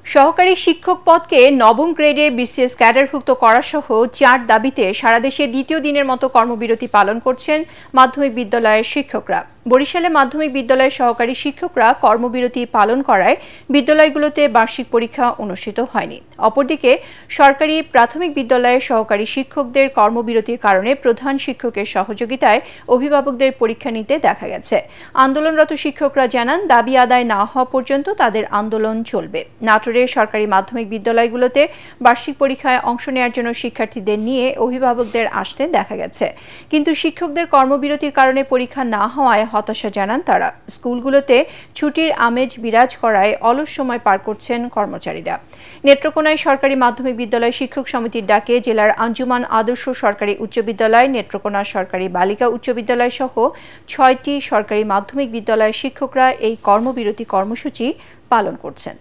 সহকারী শিক্ষক পদকে নবম গ্রেডে বিসিএস ক্যাডারভুক্ত করাসহ ৪ দাবিতে সারা দেশে দ্বিতীয় দিনের মতো কর্মবিরতি পালন করছেন মাধ্যমিক বিদ্যালয়ের শিক্ষকরা। বরিশালে মাধ্যমিক বিদ্যালয়ের সহকারী শিক্ষকরা কর্মবিরতি পালন করায় বিদ্যালয়গুলোতে বার্ষিক পরীক্ষা অনুষ্ঠিত হয়নি। অপরদিকে সরকারি প্রাথমিক বিদ্যালয়ের সহকারী শিক্ষকদের কর্মবিরতির কারণে প্রধান শিক্ষকের সহযোগিতায় অভিভাবকদের পরীক্ষা নিতে দেখা গেছে। আন্দোলনরত শিক্ষকরা জানান, দাবি আদায় না হওয়া পর্যন্ত তাদের আন্দোলন চলবে। নাটোরের সরকারি মাধ্যমিক বিদ্যালয়গুলোতে বার্ষিক পরীক্ষায় অংশ নেওয়ার জন্য শিক্ষার্থীদের নিয়ে অভিভাবকদের আসতে দেখা গেছে, কিন্তু শিক্ষকদের কর্মবিরতির কারণে পরীক্ষা না হওয়ায় হতাশা জানান তারা। স্কুলগুলোতে ছুটির আমেজ বিরাজ করায় অলস সময় পার করছেন কর্মচারীরা। নেত্রকোনায় সরকারি মাধ্যমিক বিদ্যালয় শিক্ষক সমিতির ডাকে জেলার আঞ্জুমান আদর্শ সরকারি উচ্চ বিদ্যালয়, নেত্রকোনা সরকারি বালিকা উচ্চ বিদ্যালয় সহ ৬টি সরকারি মাধ্যমিক বিদ্যালয়ের শিক্ষকরা এই কর্মবিরতি কর্মসূচি পালন করছেন।